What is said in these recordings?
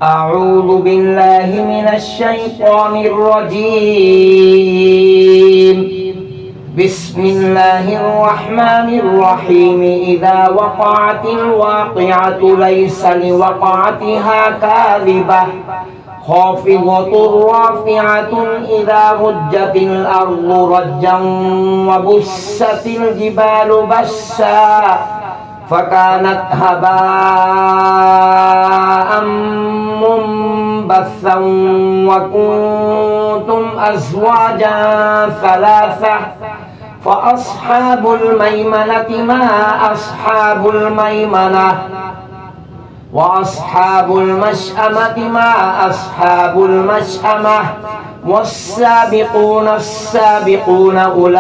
أعوذ بالله من الشيطان الرجيم. بسم الله الرحمن الرحيم. إذا وقعت الواقعة ليس لوقعتها كاذبة خافضة رافعة إذا رجت الأرض رجا وبست الجبال بسا فكانت هباء منبثا وكنتم أزواجا ثلاثة فأصحاب الميمنة ما أصحاب الميمنة وأصحاب المشأمة ما أصحاب المشأمة والسابقون السابقون أولئك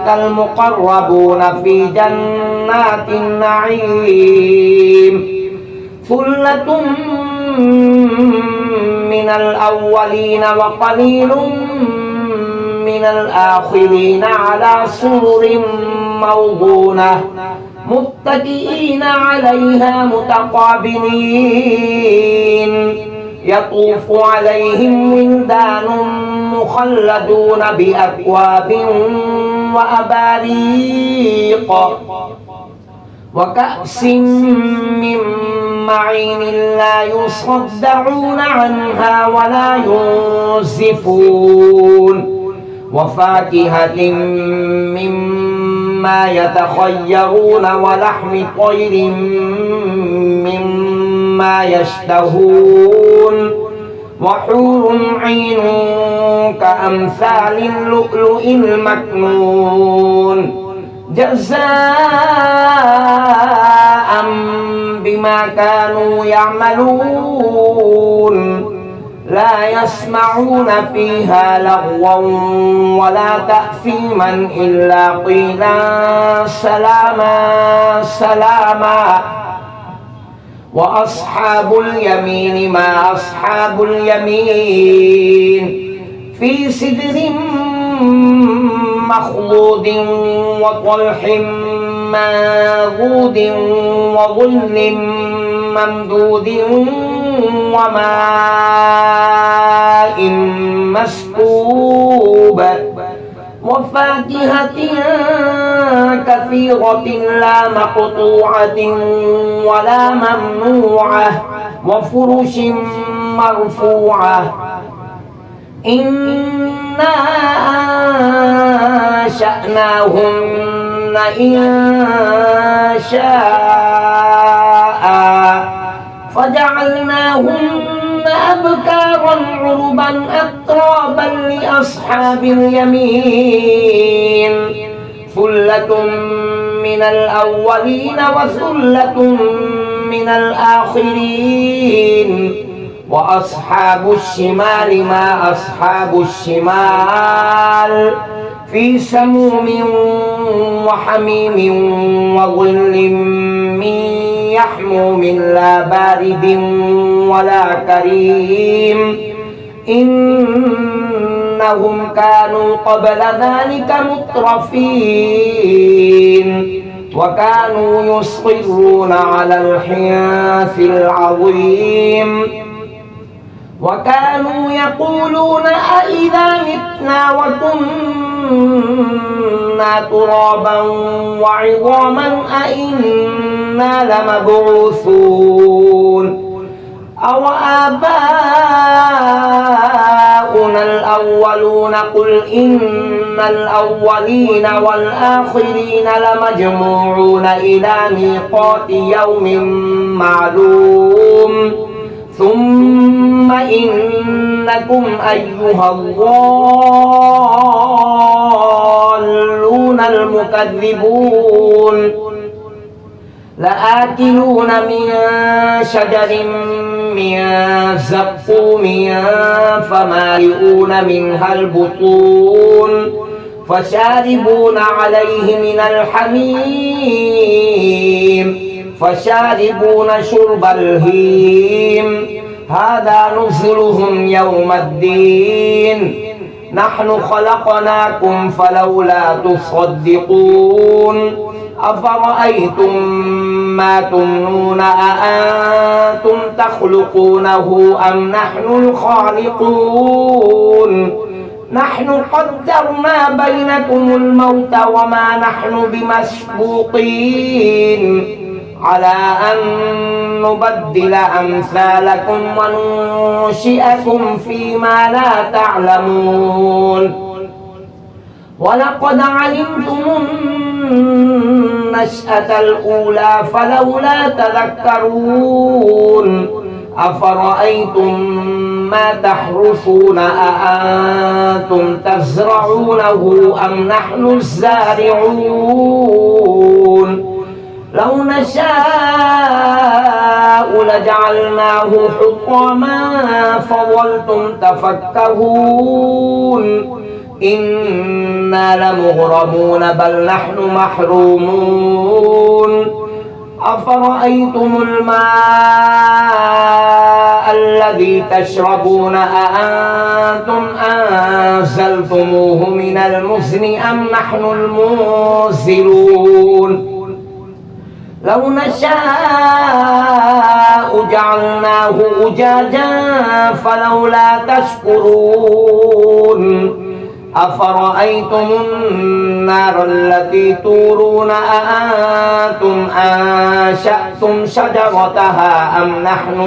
المقربون في جنات النعيم ثلة من الأولين وقليل من الآخرين على سرر موضونة متكئين عليها متقابلين يطوف عليهم ولدان مخلدون بأكواب وأباريق وكأس من معين لا يصدعون عنها ولا ينزفون وفاكهة مما يتخيرون ولحم طير مما يشتهون وحور عين كأمثال اللؤلؤ المكنون جزاء بما كانوا يعملون لا يسمعون فيها لغوا ولا تأثيما إلا قيلا سلاما سلاما وأصحاب اليمين ما أصحاب اليمين في سدر مخضود وطلح منضود وظل ممدود وماء مسكوب وفاكهة كثيرة لا مقطوعة ولا ممنوعة وفرش مرفوعة إنا أنشأناهن إنشاء فجعلناهن أبكارا عربا أترابا لأصحاب اليمين ثلة من الأولين وثلة من الآخرين وأصحاب الشمال ما أصحاب الشمال في سموم وحميم وظل من يحموم لا بارد ولا كريم إنهم كانوا قبل ذلك مترفين وكانوا يصرون على الحنث العظيم وكانوا يقولون أإذا متنا وكنا ترابا وعظاما أإنا لمبعوثون أو آباؤنا الأولون قل إن الأولين والآخرين لمجموعون إلى ميقات يوم معلوم ثم إنكم أيها الضالون المكذبون لآكلون من شجر من زقوم فمالئون منها البطون فشاربون عليه من الحميم فشاربون شرب الهيم هذا نزلهم يوم الدين نحن خلقناكم فلولا تصدقون أفرأيتم ما تمنون أأنتم تخلقونه أم نحن الخالقون نحن قدرنا بينكم الموت وما نحن بمسبوقين على أن نبدل أمثالكم وننشئكم فيما لا تعلمون ولقد علمتم النشأة الأولى فلولا تذكرون أفرأيتم ما تحرثون أأنتم تزرعونه أم نحن الزارعون لو نشاء لجعلناه حطاما فظلتم تفكهون إنا لمغرمون بل نحن محرومون أفرأيتم الماء الذي تشربون أأنتم أنزلتموه من المزن أم نحن المنزلون لو نشاء جعلناه أجاجا فلولا تشكرون أفرأيتم النار التي تورون أأنتم أنشأتم شجرتها أم نحن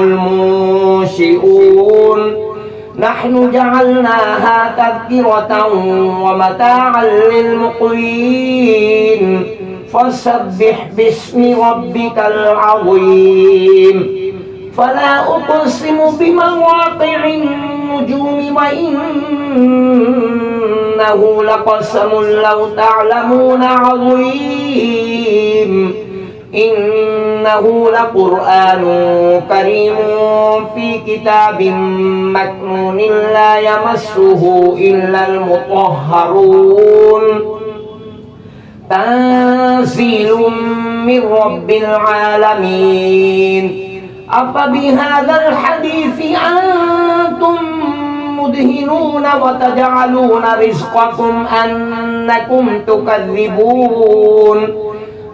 المنشئون نحن جعلناها تذكرة ومتاعا للمقوين فسبح باسم ربك العظيم فلا أقسم بمواقع النجوم وإنه لقسم لو تعلمون عظيم إنه لقرآن كريم في كتاب مكنون لا يمسه إلا المطهرون تنزيل من رب العالمين أفبهذا الحديث أنتم مدهنون وتجعلون رزقكم أنكم تكذبون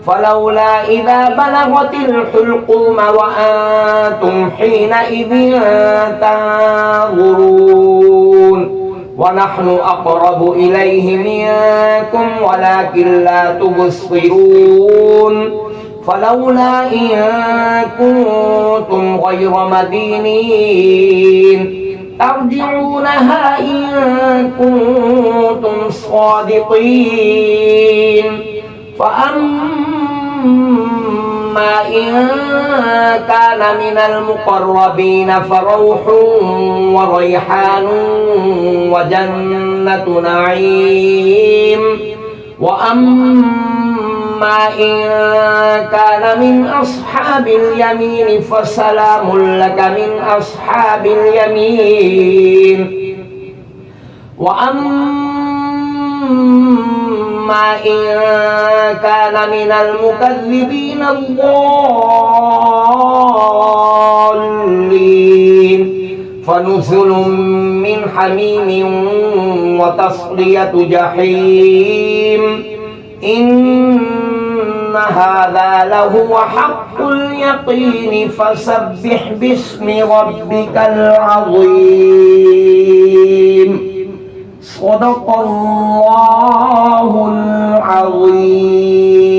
فلولا إذا بلغت الحلقوم وأنتم حينئذ تنظرون ونحن أقرب إليه منكم ولكن لا تبصرون فلولا إن كنتم غير مدينين ترجعونها إن كنتم صادقين فأما إن كان من المقربين فروح وريحان وجنة نعيم وأما إن كان من أصحاب اليمين فسلام لك من أصحاب اليمين وأما إن كان من المكذبين الضالين فنزل من حميم وتصلية جحيم إن هذا لهو حق اليقين فسبح باسم ربك العظيم صدق الله العظيم